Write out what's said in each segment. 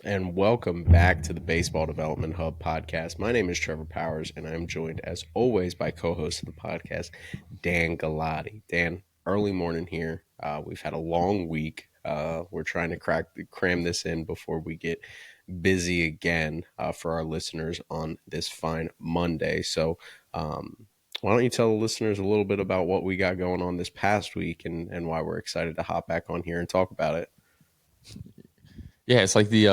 and welcome back to the Baseball Development Hub podcast. My name is Trevor Powers, and I'm joined, as always, by co-host of the podcast, Dan Galati. Dan, early morning here. We've had a long week. We're trying to cram this in before we get busy again for our listeners on this fine Monday. So, why don't you tell the listeners a little bit about what we got going on this past week and why we're excited to hop back on here and talk about it? Yeah, it's like the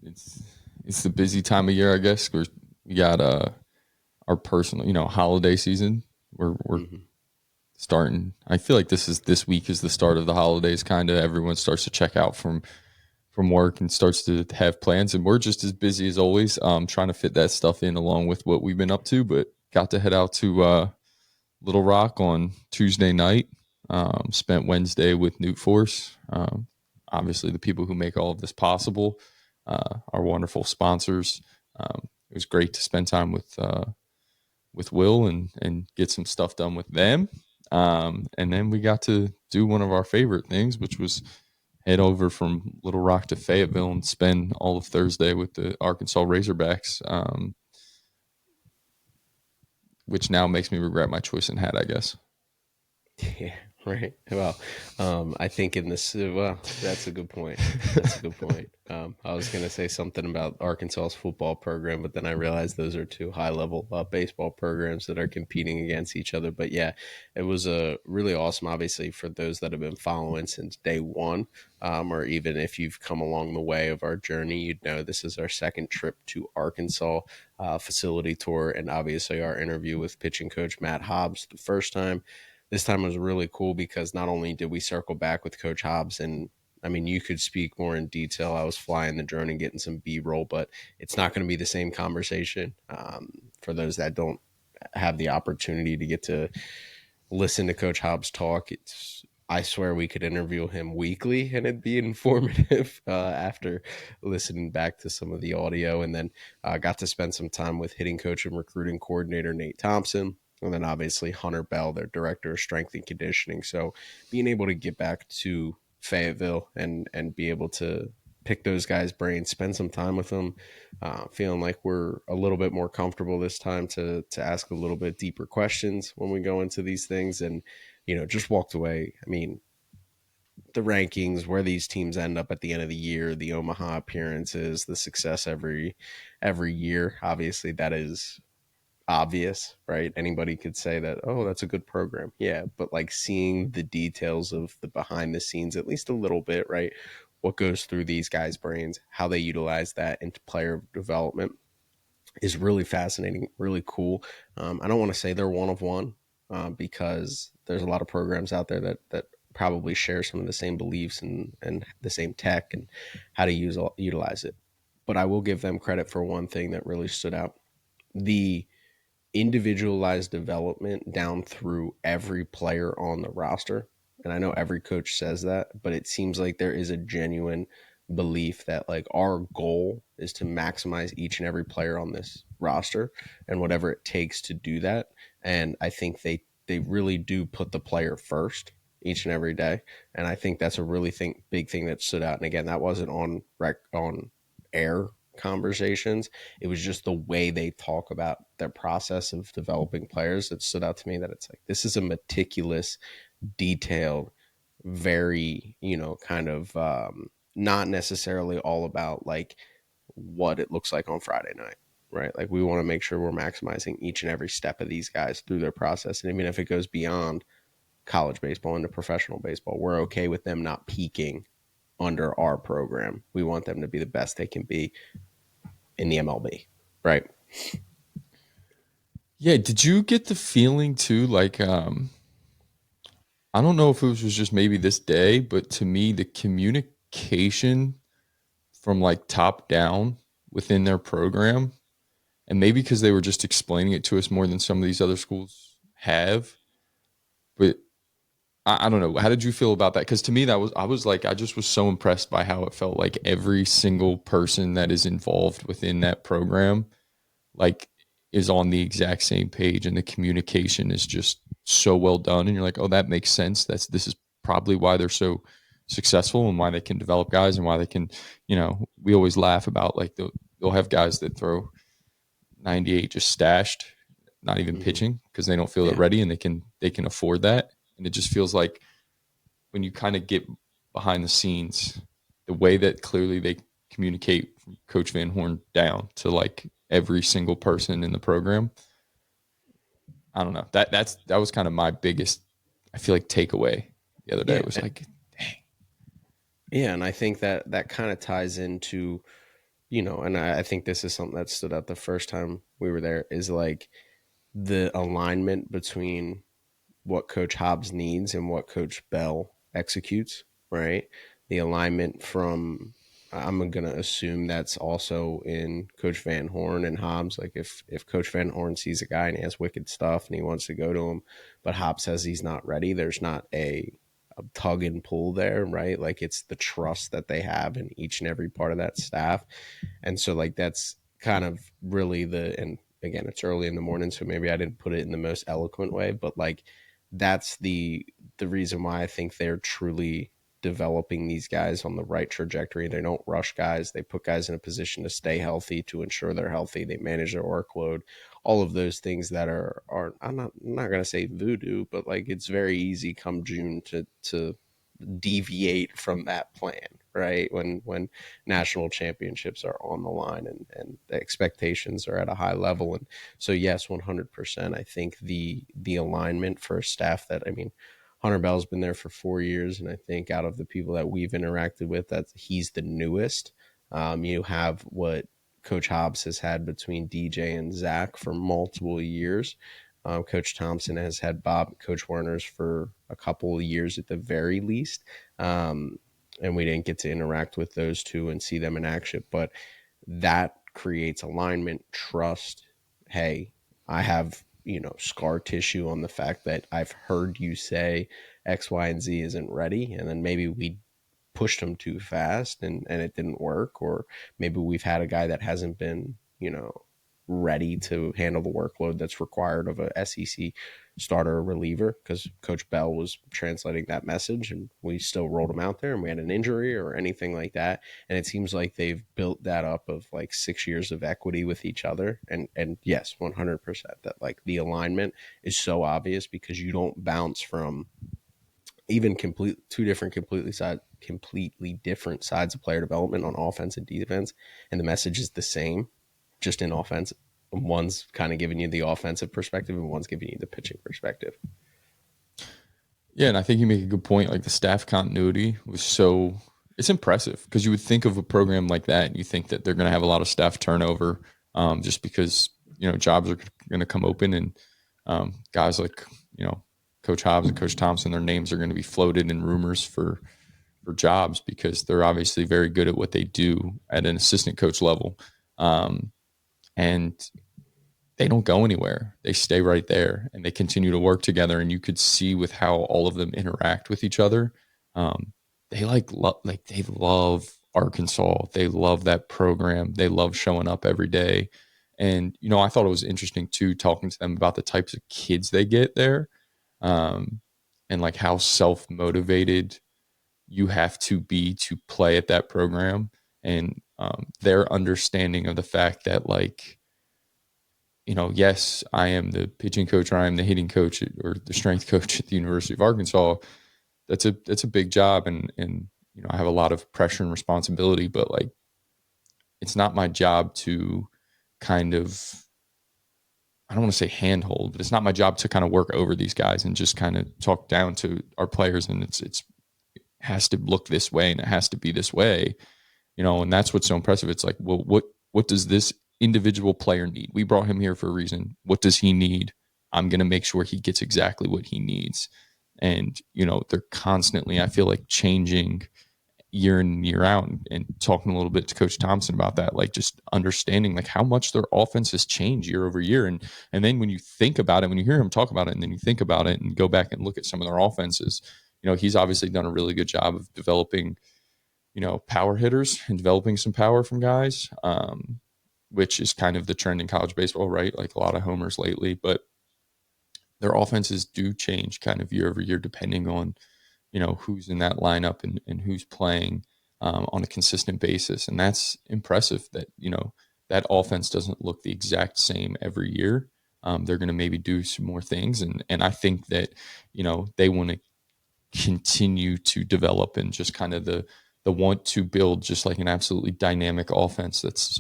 it's the busy time of year, I guess. We got our personal, holiday season. We're Mm-hmm. starting. I feel like this week is the start of the holidays. Kind of everyone starts to check out from work and starts to have plans, and we're just as busy as always, trying to fit that stuff in along with what we've been up to. But got to head out to Little Rock on Tuesday night. Spent Wednesday with Newt Force. Obviously, the people who make all of this possible, our wonderful sponsors. It was great to spend time with Will and get some stuff done with them. And then we got to do one of our favorite things, which was head over from Little Rock to Fayetteville and spend all of Thursday with the Arkansas Razorbacks, which now makes me regret my choice in hat, I guess. Yeah, right. Well, I think in this, well, that's a good point. That's a good point. I was going to say something about Arkansas's football program, but then I realized those are two high-level baseball programs that are competing against each other. But yeah, it was a really awesome. Obviously, for those that have been following since day one, or even if you've come along the way of our journey, you'd know this is our second trip to Arkansas facility tour, and obviously our interview with pitching coach Matt Hobbs the first time. This time was really cool because not only did we circle back with Coach Hobbs, and I mean, you could speak more in detail. I was flying the drone and getting some B-roll, but it's not going to be the same conversation. For those that don't have the opportunity to get to listen to Coach Hobbs talk, I swear we could interview him weekly and it'd be informative after listening back to some of the audio. And then got to spend some time with hitting coach and recruiting coordinator Nate Thompson. And then obviously Hunter Bell, their director of strength and conditioning. So being able to get back to Fayetteville and be able to pick those guys' brains, spend some time with them, feeling like we're a little bit more comfortable this time to ask a little bit deeper questions when we go into these things, and just walked away. I mean, the rankings, where these teams end up at the end of the year, the Omaha appearances, the success every year. Obviously, that is obvious, right? Anybody could say that, oh, that's a good program. Yeah, but like seeing the details of the behind the scenes, at least a little bit, right? What goes through these guys' brains, how they utilize that into player development is really fascinating, really cool. I don't want to say they're one of one because there's a lot of programs out there that probably share some of the same beliefs and the same tech and how to utilize it. But I will give them credit for one thing that really stood out: the individualized development down through every player on the roster. And I know every coach says that, but it seems like there is a genuine belief that like our goal is to maximize each and every player on this roster and whatever it takes to do that. And I think they really do put the player first each and every day. And I think that's a really big thing that stood out. And again, that wasn't on air conversations. It was just the way they talk about their process of developing players that stood out to me, that it's like, this is a meticulous, detailed, very, kind of not necessarily all about like what it looks like on Friday night, right? Like we want to make sure we're maximizing each and every step of these guys through their process. And even if it goes beyond college baseball into professional baseball, we're okay with them not peaking under our program. We want them to be the best they can be in the MLB, right? Yeah, did you get the feeling too, like I don't know if it was just maybe this day, but to me the communication from like top down within their program, and maybe because they were just explaining it to us more than some of these other schools have, but I don't know. How did you feel about that? Because to me, I was like, I just was so impressed by how it felt like every single person that is involved within that program, like, is on the exact same page, and the communication is just so well done. And you're like, oh, that makes sense. This is probably why they're so successful and why they can develop guys and why they can, we always laugh about like they'll have guys that throw 98 just stashed, not even Hmm. pitching because they don't feel they're Yeah. ready and they can afford that. And it just feels like when you kind of get behind the scenes, the way that clearly they communicate from Coach Van Horn down to like every single person in the program. I don't know. That was kind of my biggest, I feel like, takeaway the other day. Yeah. It was like, Yeah. And I think that that kind of ties into, and I think this is something that stood out the first time we were there is like the alignment between what Coach Hobbs needs and what Coach Bell executes, right? The alignment from I'm gonna assume that's also in Coach Van Horn and Hobbs. Like if Coach Van Horn sees a guy and he has wicked stuff and he wants to go to him, but Hobbs says he's not ready, there's not a tug and pull there, right? Like it's the trust that they have in each and every part of that staff. And so like that's kind of really and again, it's early in the morning, so maybe I didn't put it in the most eloquent way, but like that's the reason why I think they're truly developing these guys on the right trajectory. They don't rush guys. They put guys in a position to stay healthy, to ensure they're healthy. They manage their workload. All of those things that are I'm not gonna say voodoo, but like it's very easy come June to deviate from that plan, right? When national championships are on the line and the expectations are at a high level. And so yes, 100%. I think the alignment for a staff that, I mean, Hunter Bell's been there for 4 years, and I think out of the people that we've interacted with, that he's the newest. You have what Coach Hobbs has had between DJ and Zach for multiple years. Coach Thompson has had Coach Werner's for a couple of years at the very least. Um, and we didn't get to interact with those two and see them in action. But that creates alignment, trust. Hey, I have, scar tissue on the fact that I've heard you say X, Y, and Z isn't ready. And then maybe we pushed him too fast and it didn't work. Or maybe we've had a guy that hasn't been, ready to handle the workload that's required of a SEC starter or reliever, because Coach Bell was translating that message and we still rolled him out there and we had an injury or anything like that. And it seems like they've built that up of like 6 years of equity with each other. And yes, 100% that like the alignment is so obvious because you don't bounce from even two different completely different sides of player development on offense and defense, and the message is the same, just in offense. One's kind of giving you the offensive perspective, and one's giving you the pitching perspective. yeah, and I think you make a good point. Like the staff continuity was it's impressive because you would think of a program like that and you think that they're going to have a lot of staff turnover, just because, jobs are going to come open and guys like, Coach Hobbs and Coach Thompson, their names are going to be floated in rumors for jobs because they're obviously very good at what they do at an assistant coach level. And they don't go anywhere. They stay right there and they continue to work together. And you could see with how all of them interact with each other. Um, they they love Arkansas. They love that program. They love showing up every day. And I thought it was interesting too, talking to them about the types of kids they get there, um, and like how self motivated you have to be to play at that program, and their understanding of the fact that like yes, I am the pitching coach or I am the hitting coach or the strength coach at the University of Arkansas. That's a big job, and I have a lot of pressure and responsibility, but like it's not my job to kind of, I don't want to say handhold, but it's not my job to kind of work over these guys and just kind of talk down to our players, and it has to look this way and it has to be this way, and that's what's so impressive. It's like, well, what does this individual player need? We brought him here for a reason. What does he need? I'm going to make sure he gets exactly what he needs. And, they're constantly, I feel like, changing year in year out, and talking a little bit to Coach Thompson about that, like just understanding like how much their offense has changed year over year. And then when you think about it, when you hear him talk about it and then you think about it and go back and look at some of their offenses, he's obviously done a really good job of developing power hitters and developing some power from guys, which is kind of the trend in college baseball, right? Like a lot of homers lately, but their offenses do change kind of year over year depending on who's in that lineup and who's playing on a consistent basis. And that's impressive that, that offense doesn't look the exact same every year. They're going to maybe do some more things. And I think that, they want to continue to develop and just kind of the want to build just like an absolutely dynamic offense that's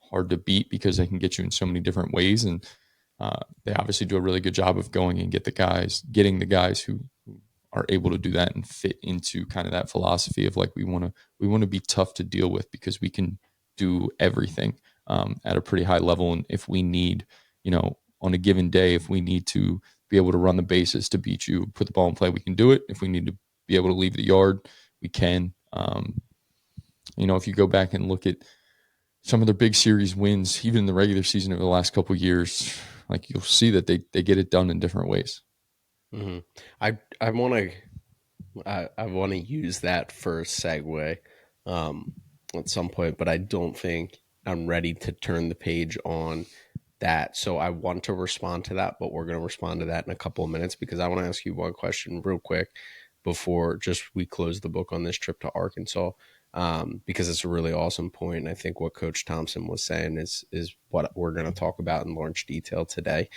hard to beat because they can get you in so many different ways. And they obviously do a really good job of going and getting the guys who are able to do that and fit into kind of that philosophy of like we want to be tough to deal with because we can do everything at a pretty high level. And if we need, on a given day, if we need to be able to run the bases to beat you, put the ball in play, we can do it. If we need to be able to leave the yard, we can. If you go back and look at some of their big series wins, even in the regular season over the last couple of years, like you'll see that they get it done in different ways. Mm-hmm. I want to I want to use that for a segue um, at some point, but I don't think I'm ready to turn the page on that. So I want to respond to that, but we're going to respond to that in a couple of minutes because I want to ask you one question real quick before just we close the book on this trip to Arkansas. Because it's a really awesome point. And I think what Coach Thompson was saying is what we're going to talk about in large detail today.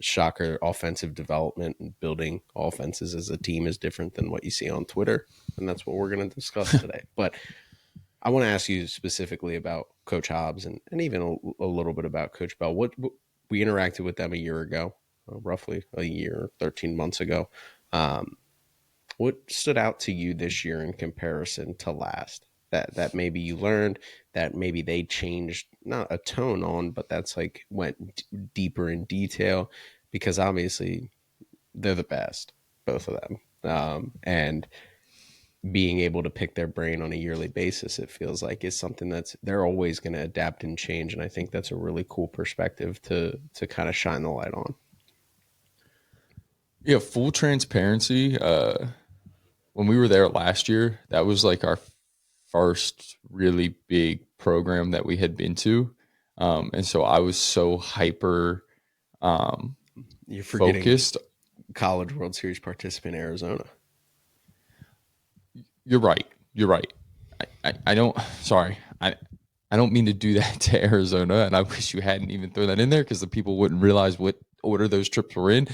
Shocker, offensive development and building offenses as a team is different than what you see on Twitter. And that's what we're going to discuss today. But I want to ask you specifically about Coach Hobbs and even a little bit about Coach Bell. What we interacted with them a year ago, roughly a year, 13 months ago. Um, what stood out to you this year in comparison to last? That maybe you learned, that maybe they changed not a tone on, but that's like went deeper in detail because obviously they're the best, both of them. And being able to pick their brain on a yearly basis, it feels like is something that's they're always going to adapt and change. And I think that's a really cool perspective to kind of shine the light on. Yeah, full transparency. When we were there last year, that was like our first really big program that we had been to. And so I was so hyper You're forgetting focused. College World Series participant Arizona. You're right. You're right. I don't, sorry. I don't mean to do that to Arizona. And I wish you hadn't even thrown that in there because the people wouldn't realize what order those trips were in.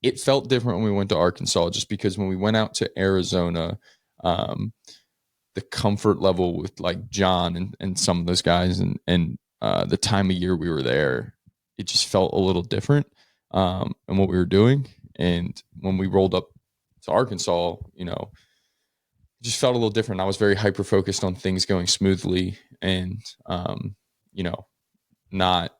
It felt different when we went to Arkansas just because when we went out to Arizona, um, the comfort level with like John and some of those guys and the time of year we were there, it just felt a little different in what we were doing. And when we rolled up to Arkansas, it just felt a little different. I was very hyper focused on things going smoothly and you know, not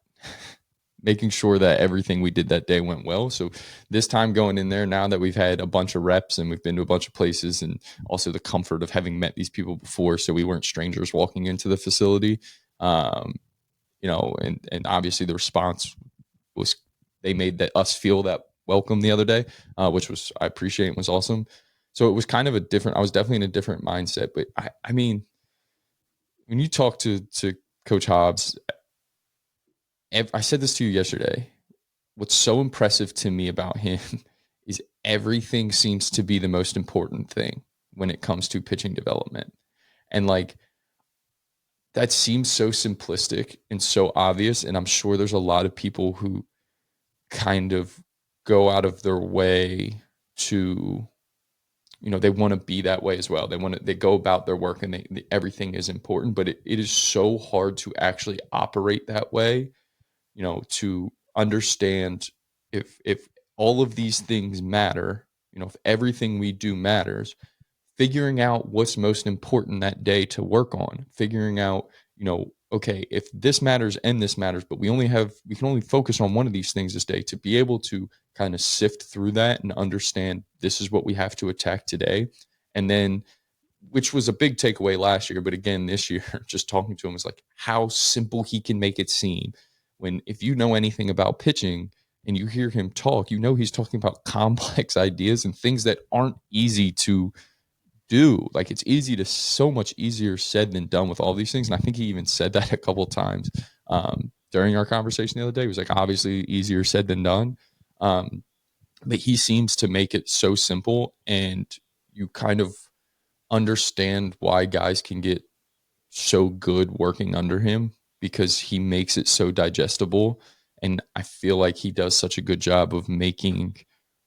making sure that everything we did that day went well. So this time going in there, now that we've had a bunch of reps and we've been to a bunch of places and also the comfort of having met these people before, so we weren't strangers walking into the facility, um, and obviously the response was they made that us feel that welcome the other day, which was I appreciate and was awesome. So it was kind of a different. I was definitely in a different mindset. But I mean, when you talk to Coach Hobbs, I said this to you yesterday. What's so impressive to me about him is everything seems to be the most important thing when it comes to pitching development. And like that seems so simplistic and so obvious. And I'm sure there's a lot of people who kind of go out of their way to, they want to be that way as well. They go about their work and everything is important, but it is so hard to actually operate that way, to understand if all of these things matter, if everything we do matters, figuring out what's most important that day to work on, figuring out, okay, if this matters and this matters, but we can only focus on one of these things this day, to be able to kind of sift through that and understand this is what we have to attack today. And then, which was a big takeaway last year, but again, this year, just talking to him is like how simple he can make it seem. When, if you know anything about pitching and you hear him talk, he's talking about complex ideas and things that aren't easy to do. Like it's so much easier said than done with all these things. And I think he even said that a couple of times during our conversation the other day. He was like, obviously easier said than done. But he seems to make it so simple. And, you kind of understand why guys can get so good working under him because he makes it so digestible. And I feel like he does such a good job of making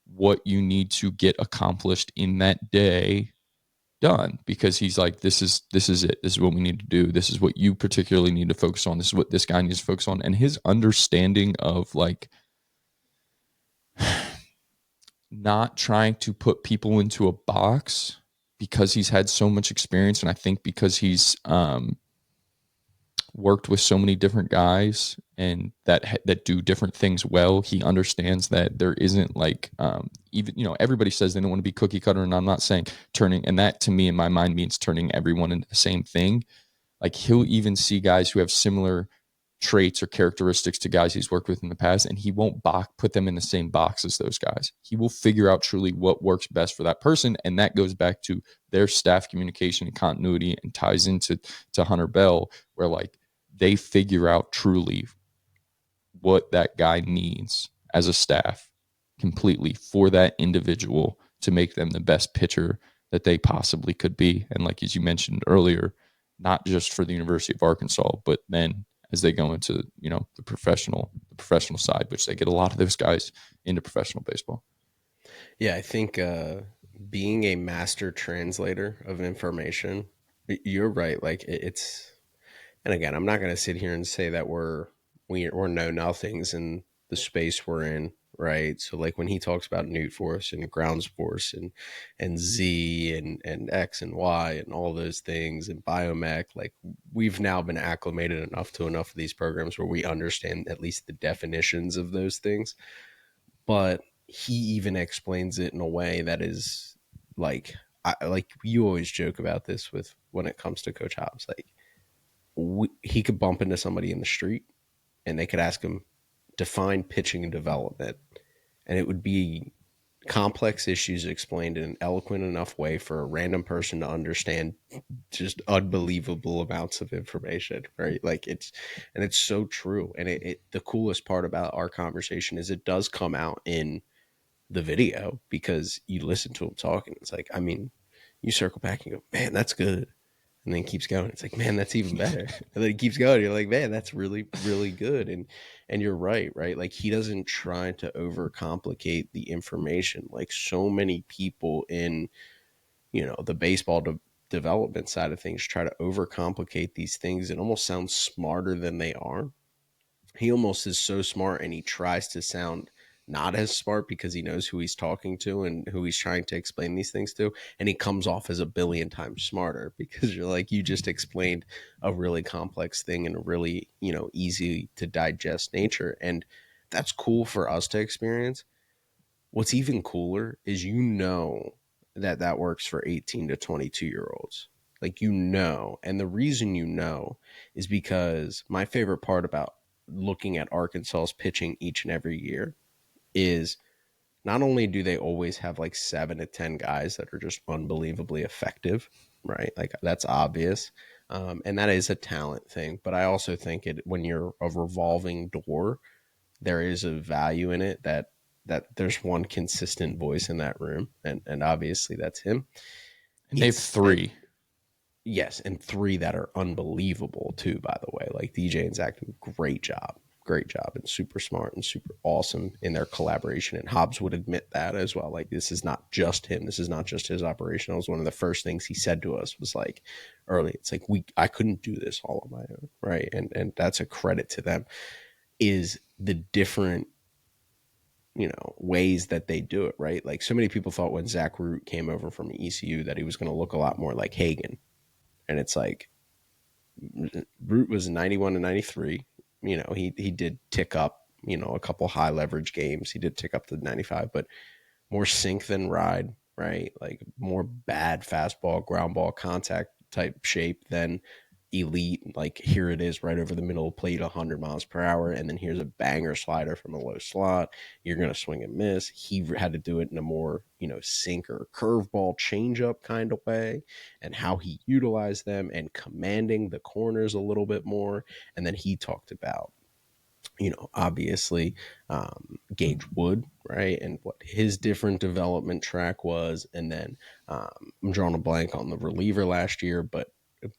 what you need to get accomplished in that day done, because he's like, this is it, this is what we need to do, this is what you particularly need to focus on, this is what this guy needs to focus on. And his understanding of like not trying to put people into a box, because he's had so much experience, and I think because he's worked with so many different guys and that do different things well, he understands that there isn't like even, everybody says they don't want to be cookie cutter, and I'm not saying turning, and that to me in my mind means turning everyone into the same thing. Like he'll even see guys who have similar traits or characteristics to guys he's worked with in the past, and he won't put them in the same box as those guys. He will figure out truly what works best for that person, and that goes back to their staff communication and continuity, and ties into Hunter Bell, where like they figure out truly what that guy needs as a staff completely for that individual to make them the best pitcher that they possibly could be. And like as you mentioned earlier, not just for the University of Arkansas, but then as they go into, the professional side, which they get a lot of those guys into professional baseball. Yeah, I think being a master translator of information, you're right. Like it's, and again, I'm not going to sit here and say that we're know nothings in the space we're in, right? So like when he talks about Newt force and grounds force and Z and X and Y and all those things and biomech, like we've now been acclimated enough to enough of these programs where we understand at least the definitions of those things. But he even explains it in a way that is like, like you always joke about this with when it comes to Coach Hobbs, like he could bump into somebody in the street and they could ask him define pitching and development, and it would be complex issues explained in an eloquent enough way for a random person to understand just unbelievable amounts of information, right? Like it's so true. And the coolest part about our conversation is it does come out in the video because you listen to him talking. It's like, I mean, you circle back and go, man, that's good, and then keeps going. It's like, man, that's even better. And then it keeps going. You're like, man, that's really, really good. And you're right, right? Like he doesn't try to overcomplicate the information like so many people in, the baseball development side of things try to overcomplicate these things. It almost sounds smarter than they are. He almost is so smart and he tries to sound not as smart because he knows who he's talking to and who he's trying to explain these things to, and he comes off as a billion times smarter because you're like, you just explained a really complex thing in a really, easy to digest nature. And that's cool for us to experience. What's even cooler is that works for 18 to 22-year olds. Like, and the reason is because my favorite part about looking at Arkansas's pitching each and every year is not only do they always have like 7 to 10 guys that are just unbelievably effective, right? Like that's obvious. And that is a talent thing. But I also think when you're a revolving door, there is a value in it that there's one consistent voice in that room, and obviously that's him. And they have It's it, three. yes, and 3 that are unbelievable too. By the way, like DJ and Zach do a great job, and super smart and super awesome in their collaboration. And Hobbs would admit that as well. Like this is not just him. This is not just his operation. It was one of the first things he said to us was like early. It's like I couldn't do this all on my own, right? And that's a credit to them. Is the different ways that they do it, right? Like so many people thought when Zach Root came over from ECU that he was going to look a lot more like Hagen, and it's like Root was 91 to 93. He did tick up, a couple high leverage games. He did tick up to 95, but more sink than ride, right? Like more bad fastball, ground ball contact type shape than elite. Like here it is right over the middle of the plate, 100 miles per hour. And then here's a banger slider from a low slot. You're going to swing and miss. He had to do it in a more, sinker curveball changeup kind of way, and how he utilized them and commanding the corners a little bit more. And then he talked about Obviously, Gage Wood, right, and what his different development track was, and then I'm drawing a blank on the reliever last year, but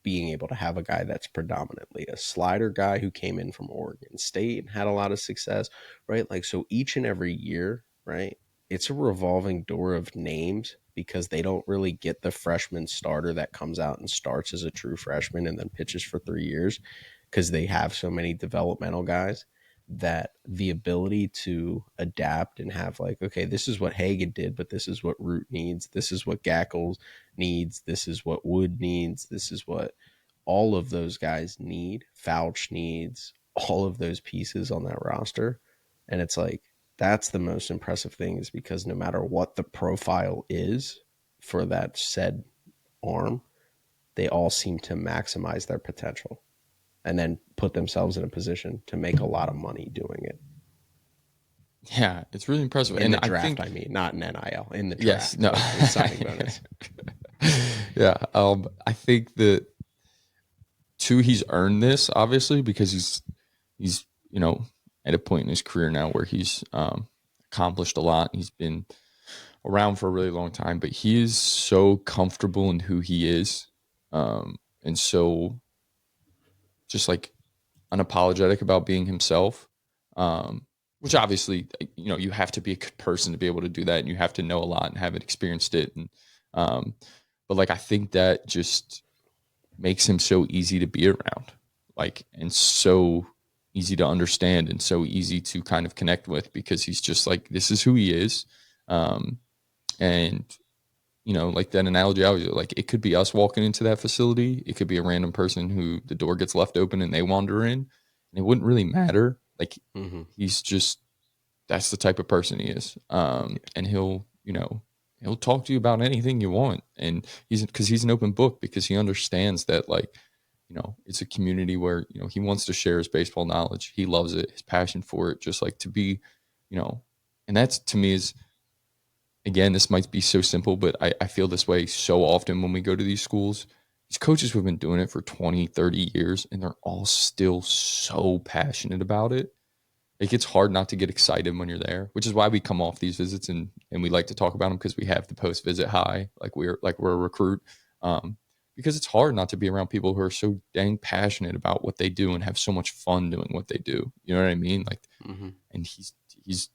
being able to have a guy that's predominantly a slider guy who came in from Oregon State and had a lot of success, right? Like, so each and every year, right, it's a revolving door of names because they don't really get the freshman starter that comes out and starts as a true freshman and then pitches for 3 years because they have so many developmental guys that the ability to adapt and have like, okay, this is what Hagen did, but this is what Root needs. This is what Gackles needs. This is what Wood needs. This is what all of those guys need. Fouch needs all of those pieces on that roster. And it's like, that's the most impressive thing is because no matter what the profile is for that said arm, they all seem to maximize their potential and then put themselves in a position to make a lot of money doing it. Yeah, it's really impressive. In And the I draft, think, I mean, not in NIL, in the yes, draft, no. like the signing bonus. Yeah. I think that two, he's earned this obviously because he's, at a point in his career now where he's accomplished a lot. He's been around for a really long time, but he is so comfortable in who he is. And so just like unapologetic about being himself. Which obviously, you have to be a good person to be able to do that, and you have to know a lot and have experienced it. And um, but like I think that just makes him so easy to be around, like, and so easy to understand and so easy to kind of connect with because he's just like, this is who he is. Um, and like that analogy I was like, it could be us walking into that facility. It could be a random person who the door gets left open and they wander in, and it wouldn't really matter. Like, Mm-hmm. he's just, that's the type of person he is. And he'll talk to you about anything you want. And because he's an open book, because he understands that, like, it's a community where, he wants to share his baseball knowledge. He loves it, his passion for it, just like to be, you know, and that's to me is, again, this might be so simple, but I feel this way so often when we go to these schools. These coaches who have been doing it for 20, 30 years, and they're all still so passionate about it. It gets hard not to get excited when you're there, which is why we come off these visits and we like to talk about them because we have the post visit high, like we're a recruit. Because it's hard not to be around people who are so dang passionate about what they do and have so much fun doing what they do. You know what I mean? Like, Mm-hmm. and he's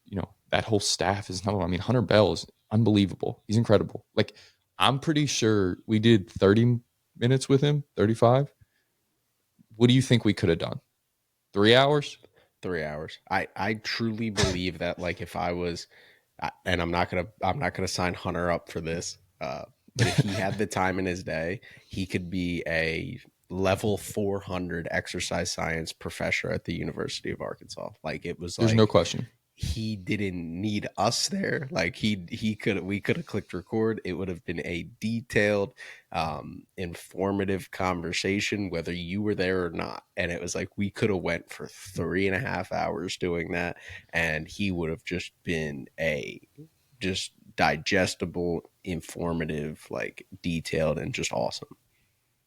that whole staff is not. I mean, Hunter Bell is unbelievable. He's incredible. Like, I'm pretty sure we did 30 minutes with him, 35. What do you think we could have done? 3 hours? 3 hours. I truly believe that like if I was, and I'm not gonna sign Hunter up for this, but if he had the time in his day, he could be a level 400 exercise science professor at the University of Arkansas. Like it was There's no like question. he didn't need us there. Like he could we could have clicked record. It would have been a detailed, informative conversation, whether you were there or not. And it was like we could have went for 3.5 hours doing that, and he would have just been a just digestible, informative, like detailed, and just awesome.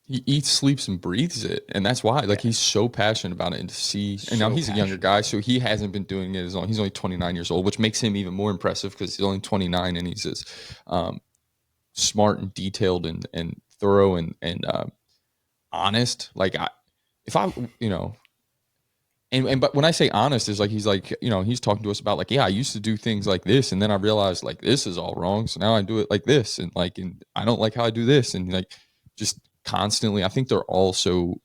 He eats, sleeps, and breathes it, and that's why. Like, Yeah, he's so passionate about it. And to see, and now so he's a younger passionate. guy, so he hasn't been doing it as long. He's only 29 years old, which makes him even more impressive because he's only 29 and he's as um, smart and detailed and thorough and honest. Like, if I, and but when I say honest, is like he's like, he's talking to us about like, yeah, I used to do things like this, and then I realized like this is all wrong, so now I do it like this, and I don't like how I do this, and like just constantly. I think they're all so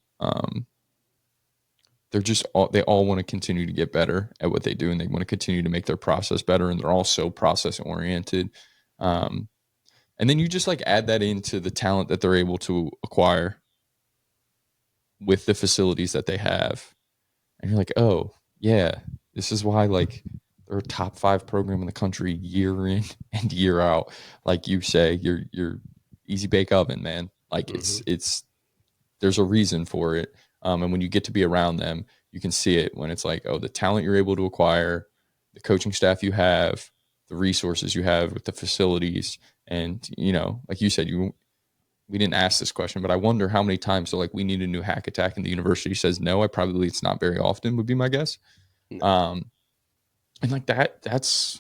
they all want to continue to get better at what they do, and they want to continue to make their process better, and they're all so process oriented. Um, and then you just like add that into the talent that they're able to acquire with the facilities that they have, and you're like, oh yeah, this is why like they're a top 5 program in the country year in and year out. Like you say, you're easy bake oven, man. Like Mm-hmm. it's there's a reason for it. And when you get to be around them, you can see it when it's like, oh, the talent you're able to acquire, the coaching staff you have, the resources you have with the facilities, and like you said, we didn't ask this question, but I wonder how many times. So like, we need a new hack attack, and the university says no. It's not very often. Would be my guess. No. Um, and like that's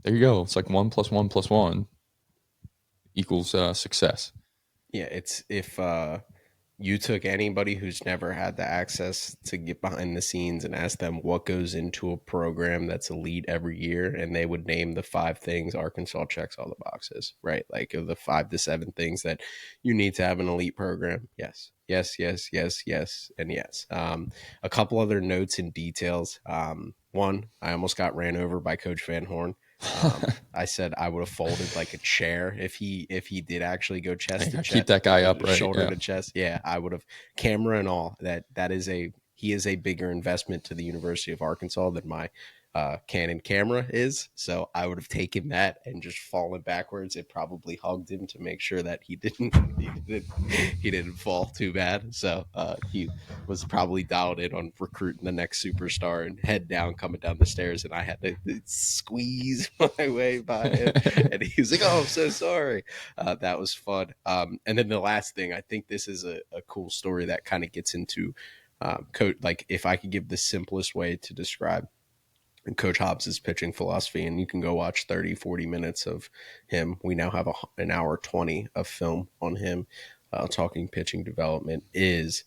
there you go. It's like 1 + 1 + 1 equals success. Yeah, it's if you took anybody who's never had the access to get behind the scenes and ask them what goes into a program that's elite every year, and they would name the 5 things. Arkansas checks all the boxes, right? Like of the 5 to 7 things that you need to have an elite program. Yes, yes, yes, yes, yes, and yes. A couple other notes and details. One, I almost got ran over by Coach Van Horn. I said I would have folded like a chair if he did actually go chest to Yeah, keep chest, that guy upright. shoulder Yeah. to chest. Yeah, I would have, camera and all. That is a he is a bigger investment to the University of Arkansas than my Canon camera is. So I would have taken that and just fallen backwards and probably hugged him to make sure that he didn't fall too bad. So he was probably dialed in on recruiting the next superstar and head down coming down the stairs, and I had to squeeze my way by him, and he was like, "Oh, I'm so sorry." That was fun. And then the last thing, I think this is a cool story that kind of gets into coach. Like if I could give the simplest way to describe Coach Hobbs's pitching philosophy, and you can go watch 30, 40 minutes of him. We now have an hour 20 of film on him talking pitching development. Is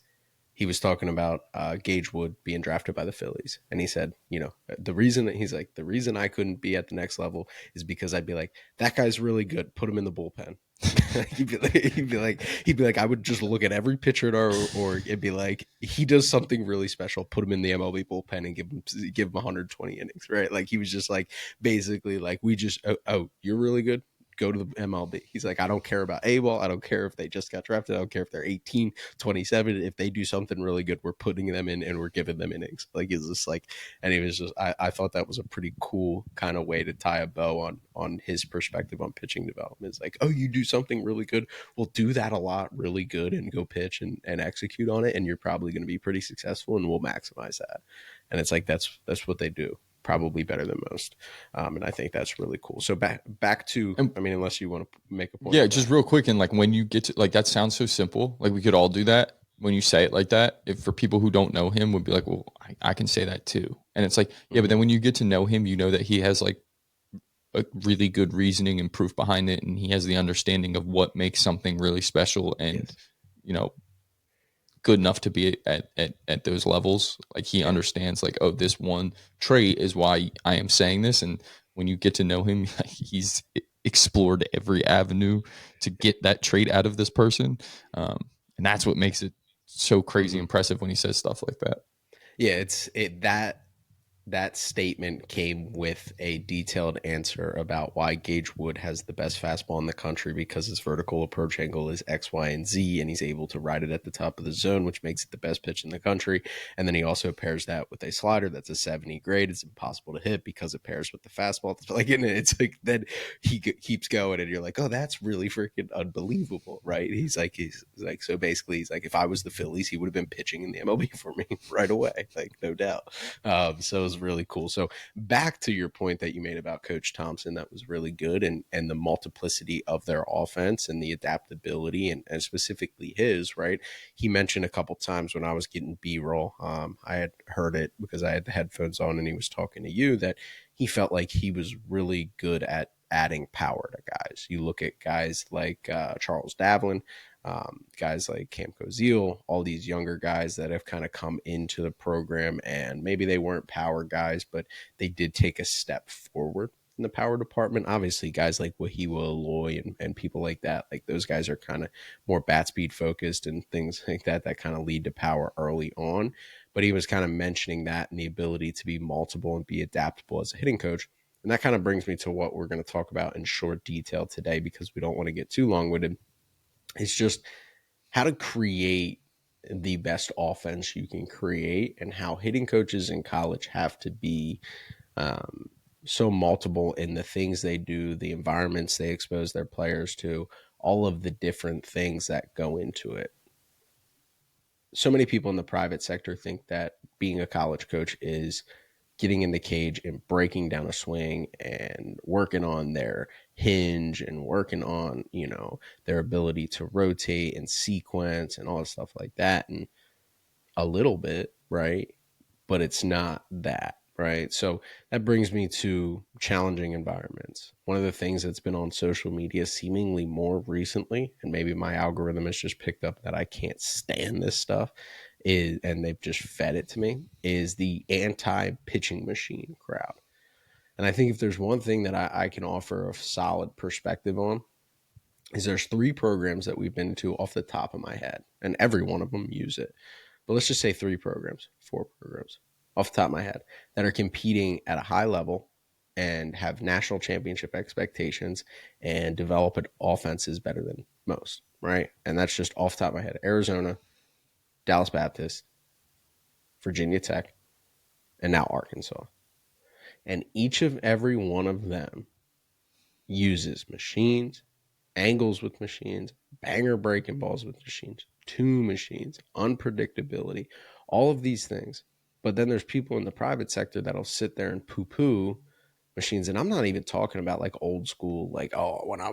he was talking about Gage Wood being drafted by the Phillies, and he said, the reason that he's like, the reason I couldn't be at the next level is because I'd be like, that guy's really good, put him in the bullpen. he'd be like, I would just look at every pitcher at our org and be like, he does something really special, put him in the MLB bullpen and give him 120 innings, right? Like he was just like, basically like, we just, oh, you're really good, go to the MLB. He's like, I don't care about A ball. I don't care if they just got drafted. I don't care if they're 18, 27. If they do something really good, we're putting them in and we're giving them innings. Like it's just like, and it was just, I thought that was a pretty cool kind of way to tie a bow on his perspective on pitching development. It's like, oh, you do something really good. We'll do that a lot really good and go pitch and execute on it. And you're probably going to be pretty successful and we'll maximize that. And it's like, that's what they do probably better than most. And I think that's really cool. So back to, And I mean, unless you want to make a point yeah, on just that. real quick, and like when you get to like that sounds so simple. Like we could all do that when you say it like that. If for people who don't know him would be like, well, I can say that too. And it's like, yeah, but Mm-hmm. then when you get to know him, you know that he has like a really good reasoning and proof behind it, and he has the understanding of what makes something really special and Yes. you know good enough to be at those levels. Like he Yeah. understands like, oh, this one trait is why I am saying this. And when you get to know him, he's explored every avenue to get that trait out of this person. And that's what makes it so crazy Mm-hmm. impressive when he says stuff like that. Yeah. That statement came with a detailed answer about why Gage Wood has the best fastball in the country because his vertical approach angle is X, Y, and Z, and he's able to ride it at the top of the zone, which makes it the best pitch in the country. And then he also pairs that with a slider that's a 70 grade. It's impossible to hit because it pairs with the fastball. Like, and it's like then he keeps going, and you're like, oh, that's really freaking unbelievable, right? He's like, so basically, he's like, if I was the Phillies, he would have been pitching in the MLB for me right away, like no doubt. So it was really cool. So back to your point that you made about Coach Thompson, that was really good, and the multiplicity of their offense and the adaptability, and specifically his, right. He mentioned a couple times when I was getting B-roll, I had heard it because I had the headphones on, and he was talking to you that he felt like he was really good at adding power to guys. You look at guys like Charles Davlin, guys like Cam Koziel, all these younger guys that have kind of come into the program, and maybe they weren't power guys, but they did take a step forward in the power department. Obviously, guys like Wahiwa Aloy and people like that, like those guys are kind of more bat speed focused and things like that kind of lead to power early on. But he was kind of mentioning that and the ability to be multiple and be adaptable as a hitting coach. And that kind of brings me to what we're going to talk about in short detail today because we don't want to get too long winded. It's just how to create the best offense you can create and how hitting coaches in college have to be um, so multiple in the things they do, the environments they expose their players to, all of the different things that go into it. So many people in the private sector think that being a college coach is getting in the cage and breaking down a swing and working on their hinge and working on, their ability to rotate and sequence and all the stuff like that. And a little bit, right? But it's not that. right? So that brings me to challenging environments. One of the things that's been on social media seemingly more recently, and maybe my algorithm has just picked up that I can't stand this stuff, is, and they've just fed it to me, is the anti pitching machine crowd. And I think if there's one thing that I can offer a solid perspective on, is there's three programs that we've been to off the top of my head, and every one of them use it. But let's just say three programs, four programs off the top of my head that are competing at a high level and have national championship expectations and develop offenses better than most, right? And that's just off the top of my head. Arizona, Dallas Baptist, Virginia Tech, and now Arkansas. And each of every one of them uses machines, angles with machines, banger breaking balls with machines, two machines, unpredictability, all of these things. But then there's people in the private sector that'll sit there and poo poo machines. And I'm not even talking about like old school, like, oh, when I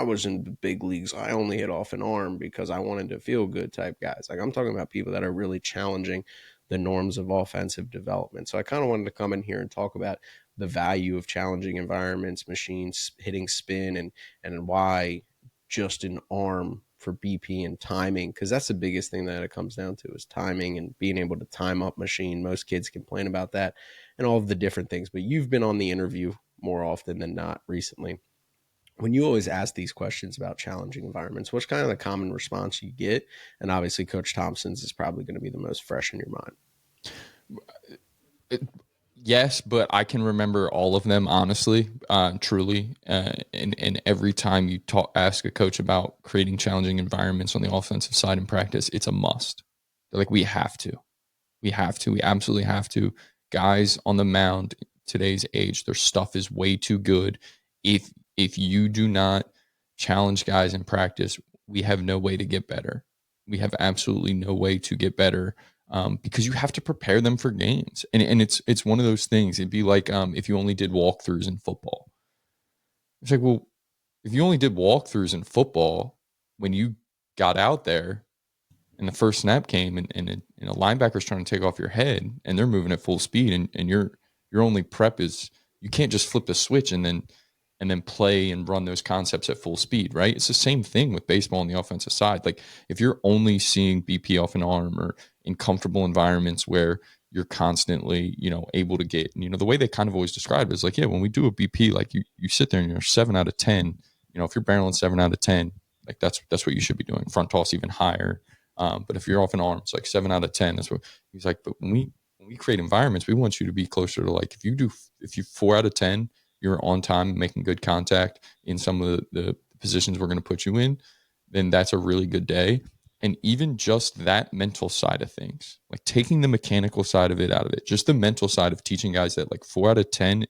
was in the big leagues, I only hit off an arm because I wanted to feel good type guys. Like I'm talking about people that are really challenging the norms of offensive development. So I kind of wanted to come in here and talk about the value of challenging environments, machines hitting spin, and why just an arm for BP and timing, because that's the biggest thing that it comes down to is timing and being able to time up machine. Most kids complain about that and all of the different things, but you've been on the interview more often than not recently. When you always ask these questions about challenging environments, what's kind of the common response you get? And obviously, Coach Thompson's is probably going to be the most fresh in your mind. It, yes, but I can remember all of them honestly, truly. And every time you ask a coach about creating challenging environments on the offensive side in practice, it's a must. They're like, we have to. We have to. We absolutely have to. Guys on the mound today's age, their stuff is way too good. If you do not challenge guys in practice, we have no way to get better. We have absolutely no way to get better, because you have to prepare them for games, and it's one of those things. It'd be like if you only did walkthroughs in football. It's like, well, if you only did walkthroughs in football, when you got out there and the first snap came and a linebacker's trying to take off your head and they're moving at full speed and your only prep is you can't just flip the switch and then play and run those concepts at full speed, right? It's the same thing with baseball on the offensive side. Like if you're only seeing BP off an arm or in comfortable environments where you're constantly, able to get, the way they kind of always describe it is like, yeah, when we do a BP, like you sit there and you're 7 out of 10, if you're barreling 7 out of 10, like that's what you should be doing. Front toss even higher. But if you're off an arm, it's like 7 out of 10. That's what he's like. But when we create environments, we want you to be closer to like if you 4 out of 10, you're on time, making good contact in some of the positions we're going to put you in, then that's a really good day. And even just that mental side of things, like taking the mechanical side of it out of it, just the mental side of teaching guys that like 4 out of 10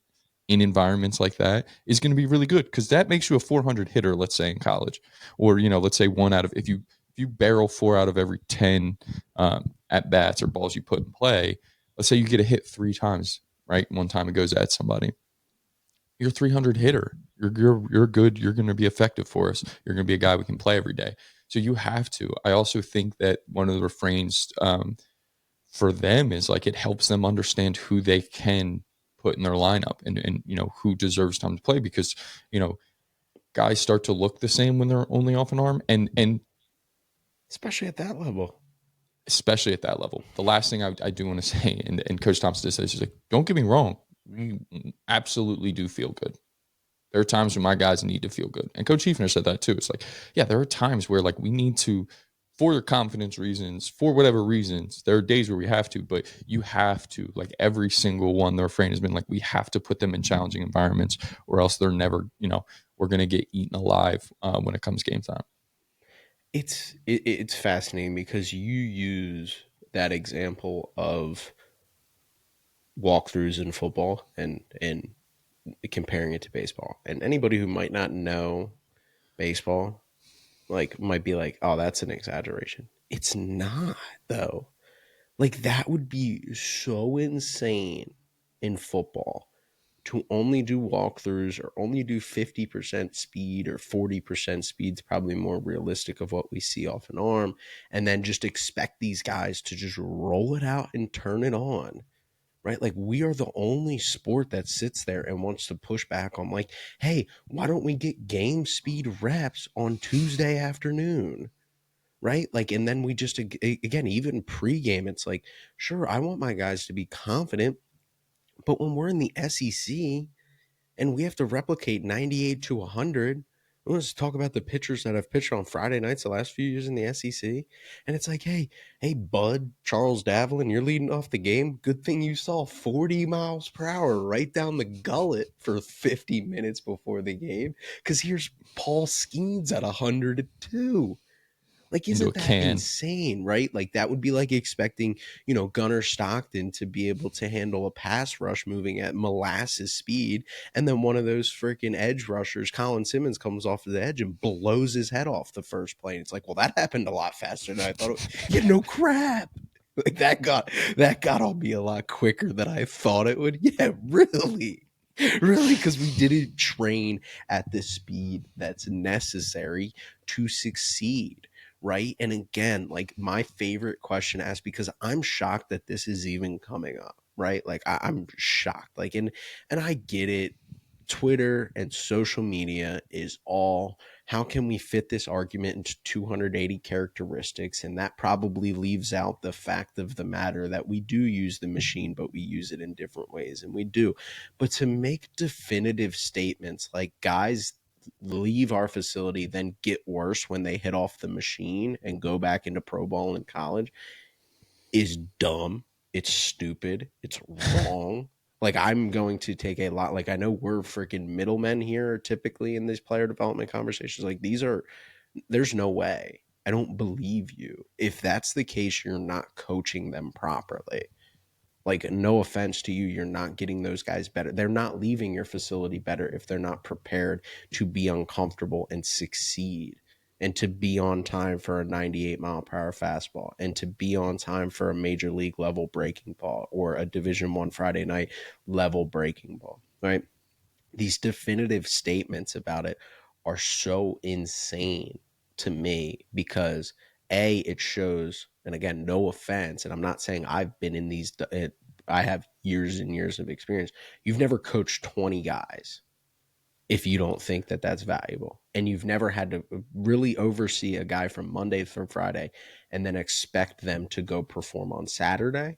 in environments like that is going to be really good because that makes you a 400 hitter, let's say in college, or let's say if you barrel 4 out of every 10 at bats or balls you put in play, let's say you get a hit 3 times, right? One time it goes at somebody, you're a 300 hitter. You're good. You're going to be effective for us. You're going to be a guy we can play every day. So you have to. I also think that one of the refrains for them is like it helps them understand who they can put in their lineup and who deserves time to play because you know guys start to look the same when they're only off an arm and Especially at that level. especially at that level. The last thing I do want to say, and Coach Thompson says, is like, don't get me wrong, we absolutely do feel good. There are times when my guys need to feel good. And Coach Chiefner said that too. It's like, yeah, there are times where like we need to, for your confidence reasons, for whatever reasons, there are days where we have to, but you have to, like every single one, their refrain has been like, we have to put them in challenging environments or else they're never, we're going to get eaten alive when it comes game time. It's fascinating because you use that example of walkthroughs in football and comparing it to baseball. And anybody who might not know baseball like might be like, "Oh, that's an exaggeration." It's not though. Like that would be so insane in football to only do walkthroughs or only do 50% speed or 40% speed's probably more realistic of what we see off an arm, and then just expect these guys to just roll it out and turn it on right? Like we are the only sport that sits there and wants to push back on like, hey, why don't we get game speed reps on Tuesday afternoon? Right? Like, and then we just, again, even pregame, it's like, sure, I want my guys to be confident, but when we're in the SEC and we have to replicate 98 to 100, let's talk about the pitchers that have pitched on Friday nights the last few years in the SEC. And it's like, hey, bud, Charles Davlin, you're leading off the game. Good thing you saw 40 miles per hour right down the gullet for 50 minutes before the game. Because here's Paul Skeens at 102. Like, into a isn't that can. insane, right? Like, that would be like expecting, Gunnar Stockton to be able to handle a pass rush moving at molasses speed. And then one of those freaking edge rushers, Colin Simmons, comes off the edge and blows his head off the first play. And it's like, well, that happened a lot faster than I thought. Yeah, no crap. Like that got on me a lot quicker than I thought it would. Yeah, really. Really, because we didn't train at the speed that's necessary to succeed, right? And again, like my favorite question to ask, because I'm shocked that this is even coming up, right? Like I'm shocked. Like, and I get it. Twitter and social media is all, how can we fit this argument into 280 characteristics? And that probably leaves out the fact of the matter that we do use the machine, but we use it in different ways. And we do. But to make definitive statements like guys leave our facility, then get worse when they hit off the machine and go back into pro ball in college is dumb. It's stupid. It's wrong. Like I'm going to take a lot. Like I know we're freaking middlemen here typically in these player development conversations. Like these are, there's no way. I don't believe you. If that's the case, you're not coaching them properly. Like no offense to you, you're not getting those guys better. They're not leaving your facility better if they're not prepared to be uncomfortable and succeed, and to be on time for a 98-mile-per-hour fastball, and to be on time for a major league level breaking ball or a Division One Friday night level breaking ball, right? These definitive statements about it are so insane to me because it shows, and again, no offense, and I'm not saying I've been in these, I have years and years of experience. You've never coached 20 guys if you don't think that that's valuable, and you've never had to really oversee a guy from Monday through Friday and then expect them to go perform on Saturday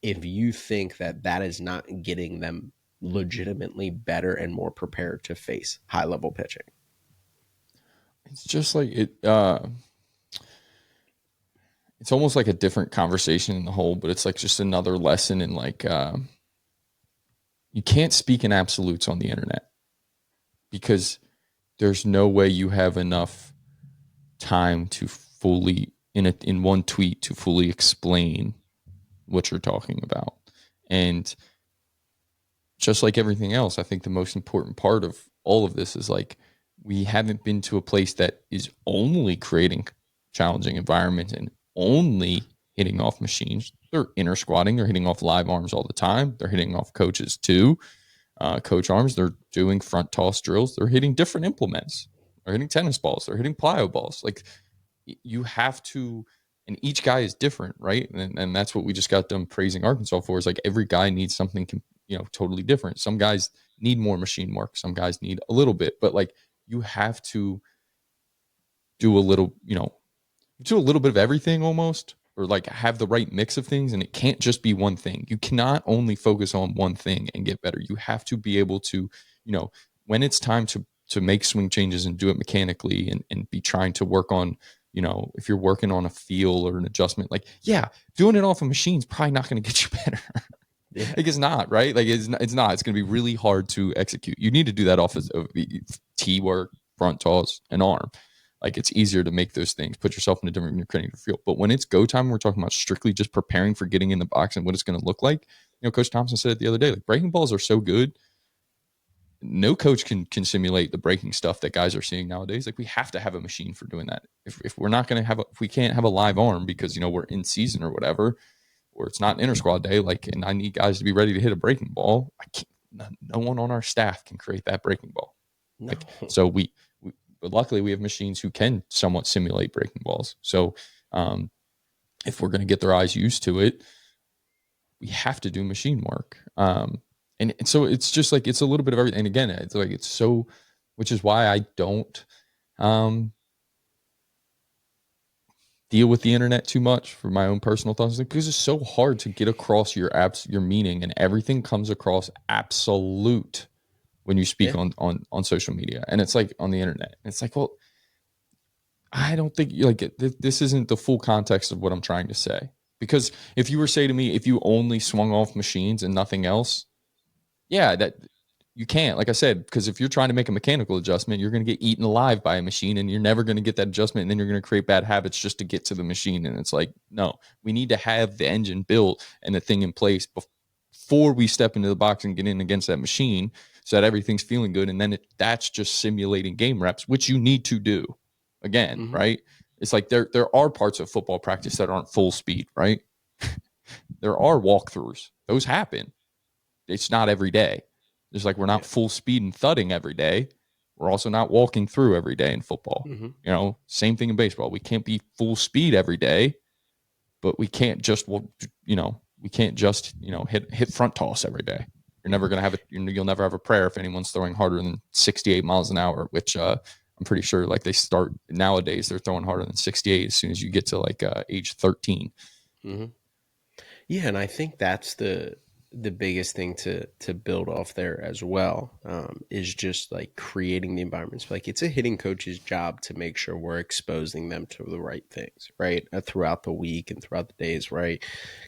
if you think that that is not getting them legitimately better and more prepared to face high level pitching. It's just like it. It's almost like a different conversation in the whole, but it's like just another lesson in like you can't speak in absolutes on the internet because there's no way you have enough time to fully in one tweet to fully explain what you're talking about. And just like everything else, I think the most important part of all of this is like we haven't been to a place that is only creating challenging environments and only hitting off machines. They're inner squatting, they're hitting off live arms all the time. They're hitting off coaches too. Coach arms, they're doing front toss drills. They're hitting different implements. They're hitting tennis balls. They're hitting plyo balls. Like you have to, and each guy is different, right? And that's what we just got done praising Arkansas for. Is like every guy needs something, totally different. Some guys need more machine work. Some guys need a little bit, but like you have to do a little, do a little bit of everything almost, or like have the right mix of things. And it can't just be one thing. You cannot only focus on one thing and get better. You have to be able to, when it's time to make swing changes and do it mechanically and be trying to work on, if you're working on a feel or an adjustment, like, yeah, doing it off a machine is probably not going to get you better. Yeah. Like it's not, right? Like it's not. It's going to be really hard to execute. You need to do that off of T work, front toss, and arm. Like it's easier to make those things, put yourself in a different, when you're creating a field. But when it's go time, we're talking about strictly just preparing for getting in the box and what it's going to look like. Coach Thompson said it the other day, like breaking balls are so good. No coach can simulate the breaking stuff that guys are seeing nowadays. Like we have to have a machine for doing that. If we're not going to have, if we can't have a live arm because, we're in season or whatever, or it's not an inter squad day, like, and I need guys to be ready to hit a breaking ball. I can't, no one on our staff can create that breaking ball. No. Like, so but luckily we have machines who can somewhat simulate breaking balls. So if we're going to get their eyes used to it, we have to do machine work. And so it's just like it's a little bit of everything. And again, it's like it's so, which is why I don't um, deal with the internet too much for my own personal thoughts because it's so hard to get across your meaning, and everything comes across absolute when you speak Yeah. on social media, and it's like on the internet. It's like, well, I don't think like this isn't the full context of what I'm trying to say. Because if you were say to me, if you only swung off machines and nothing else, yeah, that you can't. Like I said, because if you're trying to make a mechanical adjustment, you're going to get eaten alive by a machine, and you're never going to get that adjustment, and then you're going to create bad habits just to get to the machine. And it's like, no, we need to have the engine built and the thing in place before we step into the box and get in against that machine, so that everything's feeling good. And then that's just simulating game reps, which you need to do. Again, Mm-hmm. right? It's like there are parts of football practice that aren't full speed, right? There are walkthroughs; those happen. It's not every day. Just like we're not Yeah. full speed and thudding every day, we're also not walking through every day in football. Mm-hmm. Same thing in baseball. We can't be full speed every day, but we can't just, hit front toss every day. You're never gonna have it. You'll never have a prayer if anyone's throwing harder than 68 miles an hour, which I'm pretty sure like they start nowadays. They're throwing harder than 68 as soon as you get to like age 13. Mm-hmm. Yeah, and I think that's the biggest thing to build off there as well, is just like creating the environments. Like it's a hitting coach's job to make sure we're exposing them to the right things, right, throughout the week and throughout the days, right.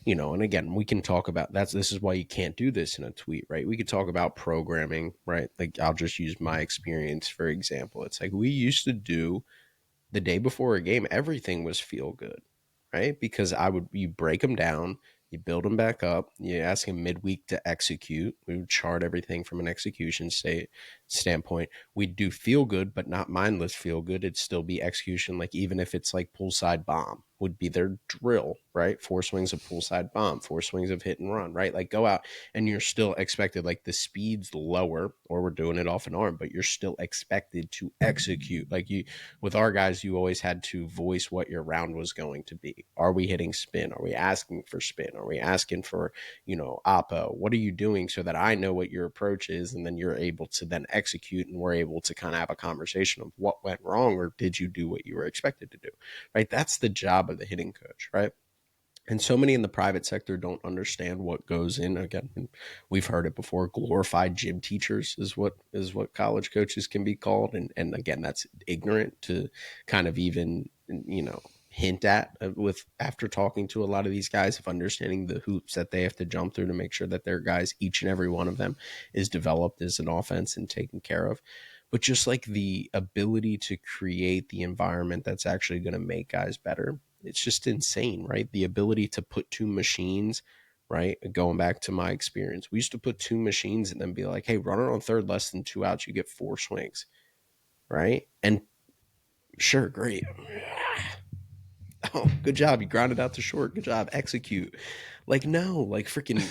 And again, we can talk about this is why you can't do this in a tweet, right? We could talk about programming, right? Like I'll just use my experience for example. It's like we used to do the day before a game, everything was feel good, right? Because you break them down, you build them back up, you ask them midweek to execute. We would chart everything from an execution standpoint. We'd do feel good, but not mindless feel good. It'd still be execution. Like even if it's like poolside bomb would be their drill, right? 4 swings of poolside bomb, 4 swings of hit and run, right? Like go out and you're still expected, like the speed's lower, or we're doing it off an arm, but you're still expected to execute. Like with our guys, you always had to voice what your round was going to be. Are we hitting spin? Are we asking for spin? Are we asking for, oppo? What are you doing so that I know what your approach is? And then you're able to then execute, and we're able to kind of have a conversation of what went wrong, or did you do what you were expected to do, right? That's the job of the hitting coach, right? And so many in the private sector don't understand what goes in. Again, we've heard it before, glorified gym teachers is what college coaches can be called. And again, that's ignorant to kind of even hint at with after talking to a lot of these guys, of understanding the hoops that they have to jump through to make sure that their guys, each and every one of them, is developed as an offense and taken care of. But just like the ability to create the environment that's actually going to make guys better, it's just insane, right? The ability to put 2 machines, right? Going back to my experience, we used to put 2 machines and then be like, hey, run it on third, less than 2 outs, you get 4 swings, right? And sure, great. Oh, good job. You grounded out to short. Good job. Execute. Like, no, like freaking,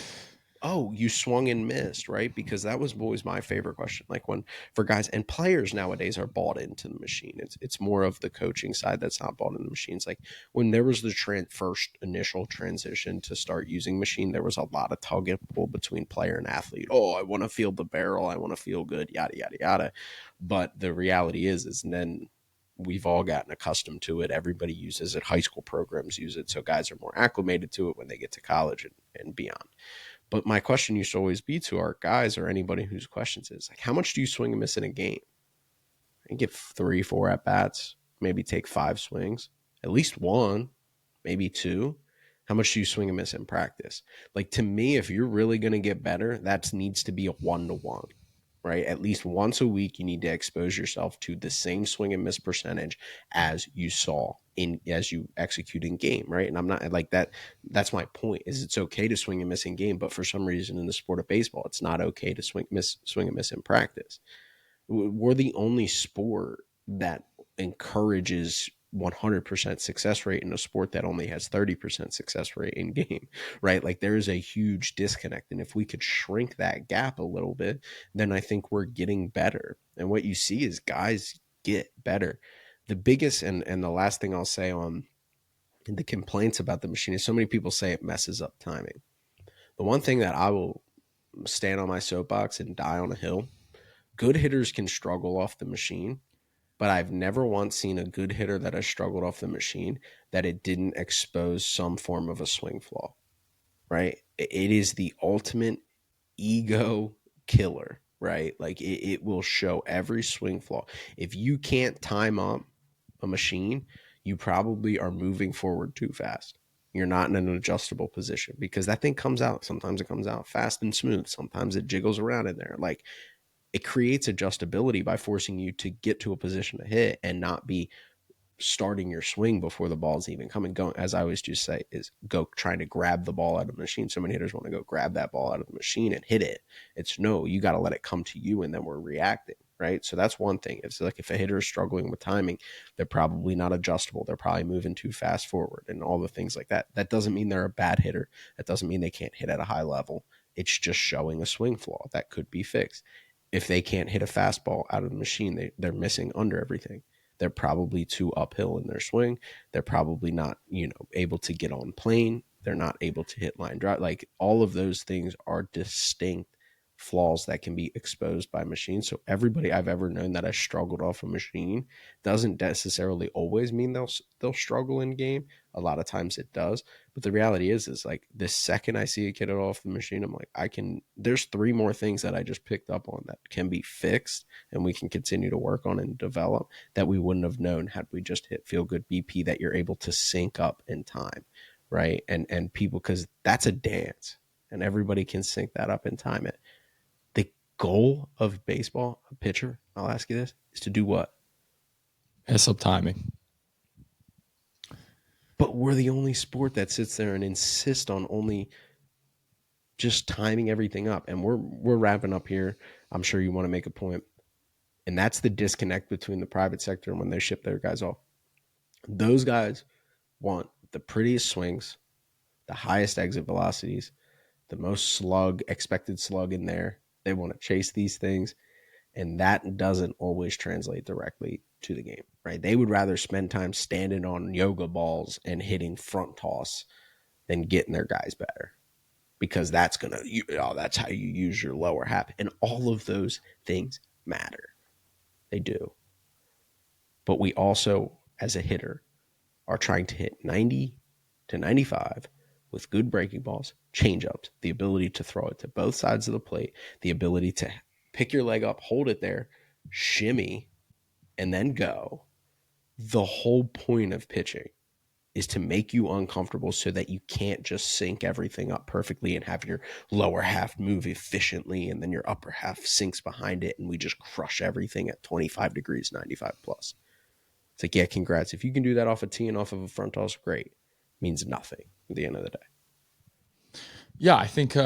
oh, you swung and missed, right? Because that was always my favorite question. Like when for guys and players nowadays are bought into the machine. It's more of the coaching side that's not bought into the machines. Like when there was the first initial transition to start using machine, there was a lot of tug and pull between player and athlete. Oh, I want to feel the barrel. I want to feel good. Yada yada yada. But the reality is then we've all gotten accustomed to it. Everybody uses it. High school programs use it. So guys are more acclimated to it when they get to college and beyond. But my question used to always be to our guys or anybody whose questions is like, how much do you swing and miss in a game? And get 3, 4 at bats, maybe take 5 swings, at least one, maybe 2. How much do you swing and miss in practice? Like to me, if you're really going to get better, that needs to be a 1-to-1, right? At least once a week, you need to expose yourself to the same swing and miss percentage as you saw as you execute in game, right? And I'm not like that. That's my point. Is it's okay to swing and miss in game, but for some reason in the sport of baseball, it's not okay to swing and miss in practice. We're the only sport that encourages 100% success rate in a sport that only has 30% success rate in game, right? Like there is a huge disconnect. And if we could shrink that gap a little bit, then I think we're getting better. And what you see is guys get better. The biggest and the last thing I'll say on the complaints about the machine is so many people say it messes up timing. The one thing that I will stand on my soapbox and die on a hill, good hitters can struggle off the machine, but I've never once seen a good hitter that has struggled off the machine that it didn't expose some form of a swing flaw, right? It is the ultimate ego killer, right? Like it will show every swing flaw. If you can't time up a machine, you probably are moving forward too fast. You're not in an adjustable position because that thing comes out. Sometimes it comes out fast and smooth. Sometimes it jiggles around in there. Like it creates adjustability by forcing you to get to a position to hit and not be starting your swing before the ball's even coming. Going, as I always just say, is go trying to grab the ball out of the machine. So many hitters want to go grab that ball out of the machine and hit it. It's no, you got to let it come to you, and then we're reacting, right? So that's one thing. It's like if a hitter is struggling with timing, they're probably not adjustable. They're probably moving too fast forward, and all the things like that. That doesn't mean they're a bad hitter. That doesn't mean they can't hit at a high level. It's just showing a swing flaw that could be fixed. If they can't hit a fastball out of the machine, they're missing under everything. They're probably too uphill in their swing. They're probably not, able to get on plane. They're not able to hit line drive. Like all of those things are distinct flaws that can be exposed by machines. So everybody I've ever known that has struggled off a machine doesn't necessarily always mean they'll struggle in game. A lot of times it does, but the reality is like the second I see a kid off the machine, I'm like, there's three more things that I just picked up on that can be fixed and we can continue to work on and develop that we wouldn't have known had we just hit feel good BP that you're able to sync up in time, right? And people, because that's a dance and everybody can sync that up and time it. The goal of baseball, a pitcher, I'll ask you this, is to do what? Mess up timing. But we're the only sport that sits there and insists on only just timing everything up. And we're wrapping up here. I'm sure you want to make a point. And that's the disconnect between the private sector and when they ship their guys off. Those guys want the prettiest swings, the highest exit velocities, the most expected slug in there. They want to chase these things. And that doesn't always translate directly to the game, right? They would rather spend time standing on yoga balls and hitting front toss than getting their guys better because that's that's how you use your lower half. And all of those things matter. They do. But we also, as a hitter, are trying to hit 90 to 95 with good breaking balls, changeups, the ability to throw it to both sides of the plate, the ability to pick your leg up, hold it there, shimmy, and then go. The whole point of pitching is to make you uncomfortable so that you can't just sync everything up perfectly and have your lower half move efficiently and then your upper half sinks behind it and we just crush everything at 25 degrees, 95 plus. It's like, yeah, congrats. If you can do that off a tee and off of a front toss, great. It means nothing at the end of the day. Yeah, I think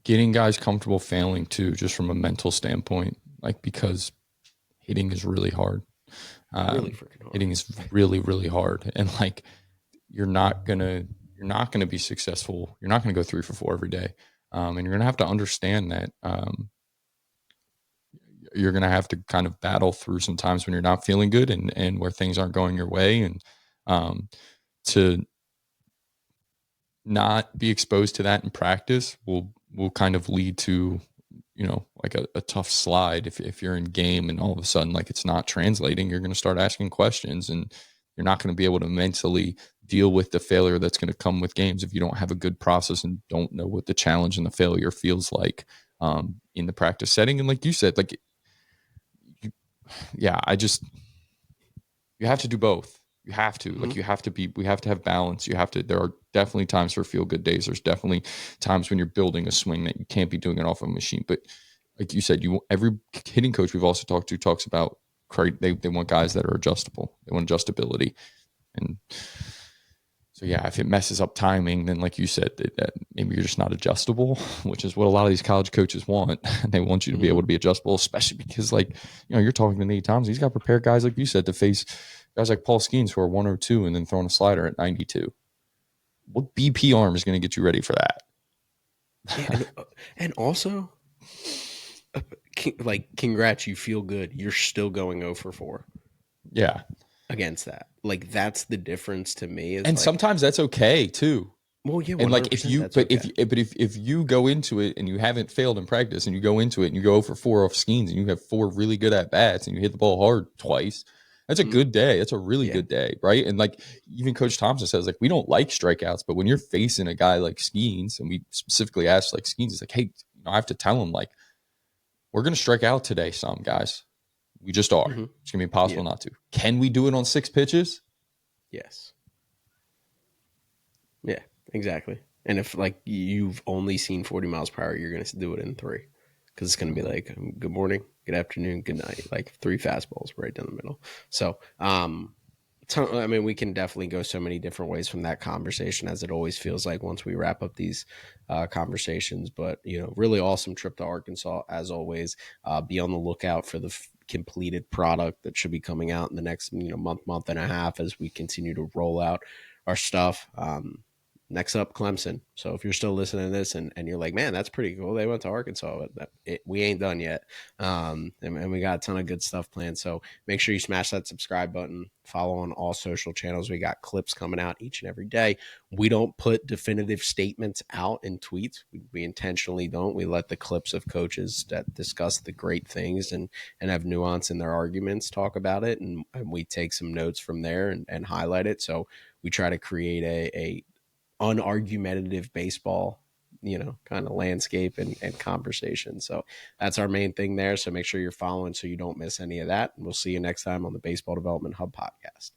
getting guys comfortable failing too, just from a mental standpoint, like because hitting is really hard. Really freaking hard. Hitting is really, really hard, and like you're not gonna be successful. You're not gonna go 3 for 4 every day, and you're gonna have to understand that you're gonna have to kind of battle through some times when you're not feeling good and where things aren't going your way, and to not be exposed to that in practice will kind of lead to like a tough slide if you're in game and all of a sudden like it's not translating. You're going to start asking questions and you're not going to be able to mentally deal with the failure that's going to come with games if you don't have a good process and don't know what the challenge and the failure feels like in the practice setting. And like you said, like yeah, you have to do both. You have to like we have to have balance. There are definitely times for feel good days. There's definitely times when you're building a swing that you can't be doing it off a machine. But like you said, every hitting coach we've also talked to talks about they want guys that are adjustable. They want adjustability. And so yeah, if it messes up timing, then like you said, that maybe you're just not adjustable, which is what a lot of these college coaches want. They want you to be able to be adjustable, especially because like you're talking to Nate Thomas. He's got prepared guys like you said to face guys like Paul Skeens who are 102 and then throwing a slider at 92. What BP arm is going to get you ready for that? Yeah, and also, like, congrats, you feel good. You're still going 0 for 4. Yeah. Against that. Like, that's the difference to me. Is And like, sometimes that's okay too. Well, yeah, And like 100%. That's okay. if you go into it and you haven't failed in practice and you go into it and you go for 4 off schemes and you have 4 really good at bats and you hit the ball hard twice, that's a Mhm. good day. That's a really Yeah. good day, right? And like even Coach Thompson says, like we don't like strikeouts, but when you're facing a guy like Skeens, and we specifically asked like Skeens, he's like, hey, I have to tell him like we're gonna strike out today, some guys. We just are. Hmm. It's gonna be Yeah. impossible not to. Can we do it on 6 pitches? Yes. Yeah, exactly. And if like you've only seen 40 miles per hour, you're going to do it in three because it's going to be like good morning, good afternoon, good night, like three fastballs right down the middle. So, I mean, we can definitely go so many different ways from that conversation, as it always feels like once we wrap up these conversations. But really awesome trip to Arkansas as always. Be on the lookout for the completed product that should be coming out in the next month and a half as we continue to roll out our stuff. Next up, Clemson. So if you're still listening to this and you're like, man, that's pretty cool. They went to Arkansas, but we ain't done yet. And we got a ton of good stuff planned. So make sure you smash that subscribe button. Follow on all social channels. We got clips coming out each and every day. We don't put definitive statements out in tweets. We intentionally don't. We let the clips of coaches that discuss the great things and have nuance in their arguments talk about it. And we take some notes from there and highlight it. So we try to create a unargumentative baseball kind of landscape and conversation. So that's our main thing there. So make sure you're following so you don't miss any of that. And we'll see you next time on the Baseball Development Hub podcast.